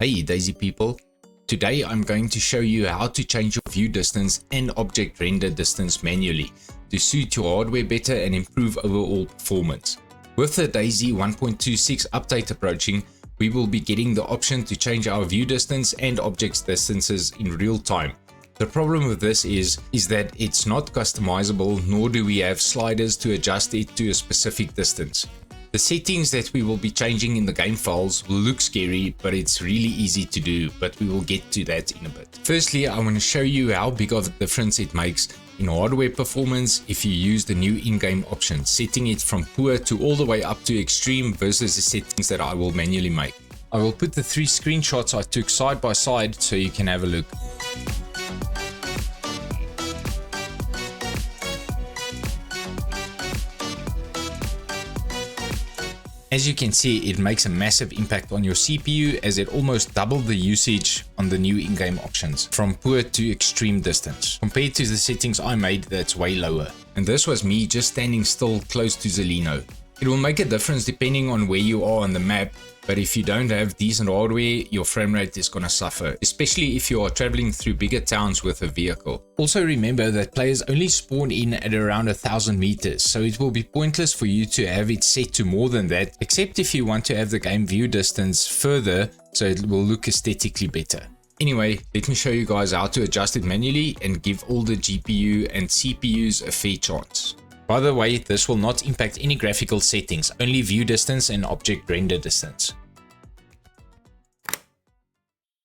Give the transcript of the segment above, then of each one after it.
Hey DayZ people, today I'm going to show you how to change your view distance and object render distance manually to suit your hardware better and improve overall performance. With the DayZ 1.26 update approaching, we will be getting the option to change our view distance and object distances in real time. The problem with this is that it's not customizable, nor do we have sliders to adjust it to a specific distance. The settings that we will be changing in the game files will look scary, but it's really easy to do, but we will get to that in a bit. Firstly, I want to show you how big of a difference it makes in hardware performance if you use the new in-game options, setting it from poor to all the way up to extreme versus the settings that I will manually make. I will put the 3 screenshots I took side by side so you can have a look. As you can see, it makes a massive impact on your CPU as it almost doubled the usage on the new in-game options from poor to extreme distance compared to the settings I made that's way lower. And this was me just standing still close to Zelino. It will make a difference depending on where you are on the map, but if you don't have decent hardware, your frame rate is gonna suffer, especially if you are traveling through bigger towns with a vehicle. Also remember that players only spawn in at around 1000 meters, so it will be pointless for you to have it set to more than that, except if you want to have the game view distance further so it will look aesthetically better. Anyway, let me show you guys how to adjust it manually and give all the GPU and CPUs a fair chance. By the way, this will not impact any graphical settings, only view distance and object render distance.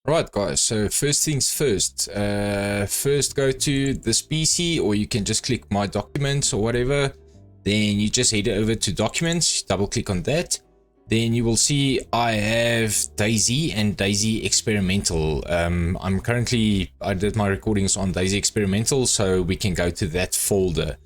Right guys, so first things first, first go to this PC, or you can just click my documents or whatever. Then you just head over to documents, double click on that. Then you will see I have DayZ and DayZ Experimental. I did my recordings on DayZ Experimental, so we can go to that folder.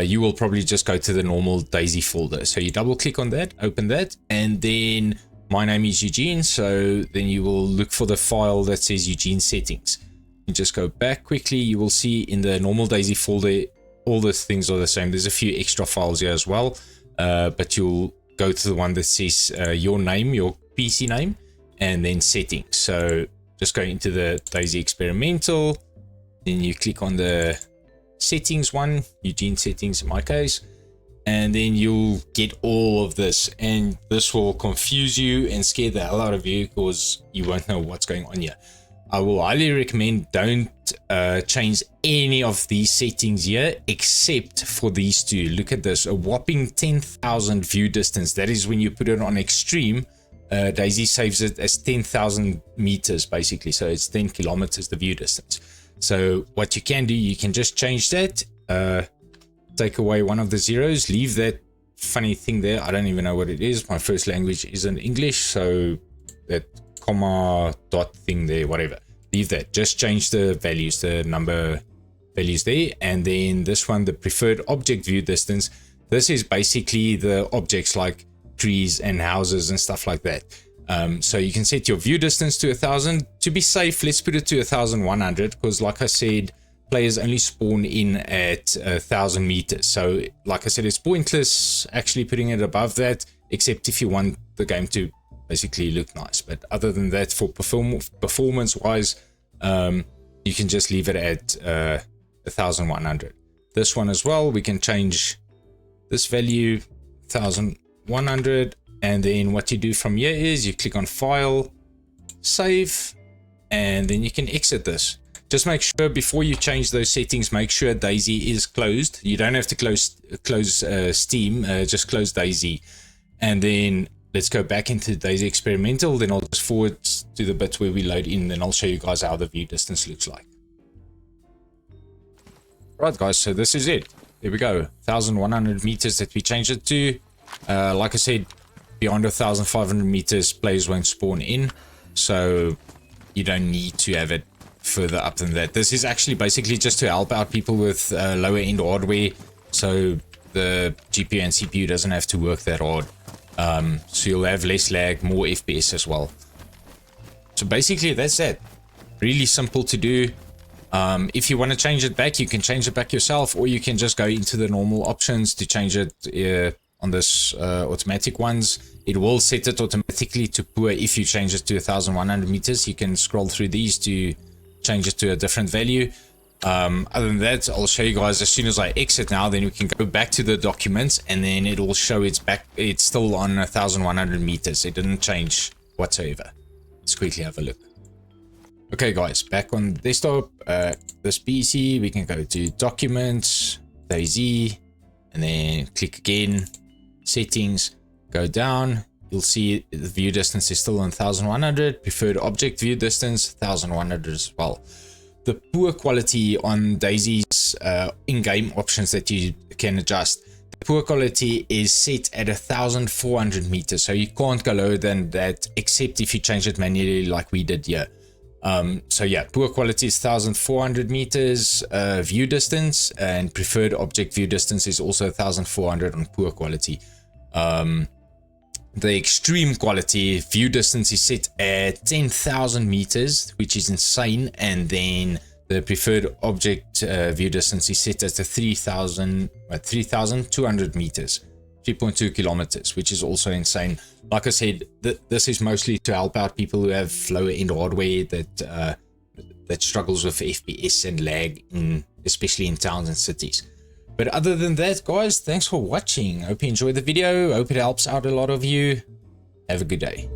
You will probably just go to the normal DayZ folder. So you double click on that, open that, and then my name is Eugene. So then you will look for the file that says Eugene settings. You just go back quickly. You will see in the normal DayZ folder, all the things are the same. There's a few extra files here as well, but you'll go to the one that says your name, your PC name, and then settings. So just go into the DayZ Experimental, then you click on the settings one, Eugene settings in my case, and then you'll get all of this, and this will confuse you and scare the hell out of you because you won't know what's going on here. I will highly recommend don't change any of these settings here except for these two. Look at this, a whopping 10,000 view distance. That is when you put it on extreme. DayZ saves it as 10,000 meters basically, so it's 10 kilometers the view distance. So what you can do, you can just change that, take away one of the zeros, leave that funny thing there. I don't even know what it is. My first language isn't English, so that comma dot thing there, whatever, leave that. Just change the values, the number values there. And then this one, the preferred object view distance, this is basically the objects like trees and houses and stuff like that. So you can set your view distance to 1000. To be safe, let's put it to 1100, because like I said, players only spawn in at 1000 meters. So like I said, it's pointless actually putting it above that, except if you want the game to basically look nice. But other than that, for performance wise, you can just leave it at 1100. This one as well, we can change this value 1100. And then what you do from here is you click on File, Save, and then you can exit this. Just make sure before you change those settings, make sure DayZ is closed. You don't have to close Steam, just close DayZ. And then let's go back into DayZ Experimental. Then I'll just forward to the bit where we load in. Then I'll show you guys how the view distance looks like. Right guys, so this is it. There we go, 1100 meters that we changed it to. Like I said, beyond 1500 meters players won't spawn in, so you don't need to have it further up than that. This is actually basically just to help out people with lower end hardware, so the GPU and CPU doesn't have to work that hard, so you'll have less lag, more FPS as well. So basically that's it. Really simple to do. If you want to change it back, you can change it back yourself, or you can just go into the normal options to change it on this automatic ones. It will set it automatically to poor if you change it to 1100 meters. You can scroll through these to change it to a different value. Other than that, I'll show you guys as soon as I exit now, then we can go back to the documents and then it will show it's still on 1100 meters. It didn't change whatsoever. Let's quickly have a look. Okay guys, back on the desktop, this PC, we can go to documents, DayZ, and then click again, settings, go down. You'll see the view distance is still on 1100, preferred object view distance 1100 as well. The poor quality on DayZ's in-game options that you can adjust, the poor quality is set at 1400 meters, so you can't go lower than that except if you change it manually like we did here. So yeah, poor quality is 1400 meters view distance, and preferred object view distance is also 1400 on poor quality. The extreme quality view distance is set at 10,000 meters, which is insane, and then the preferred object view distance is set at 3,200 meters, 3.2 kilometers, which is also insane. Like I said, this is mostly to help out people who have lower end hardware that struggles with FPS and lag, especially in towns and cities. But other than that, guys, thanks for watching. Hope you enjoyed the video. Hope it helps out a lot of you. Have a good day.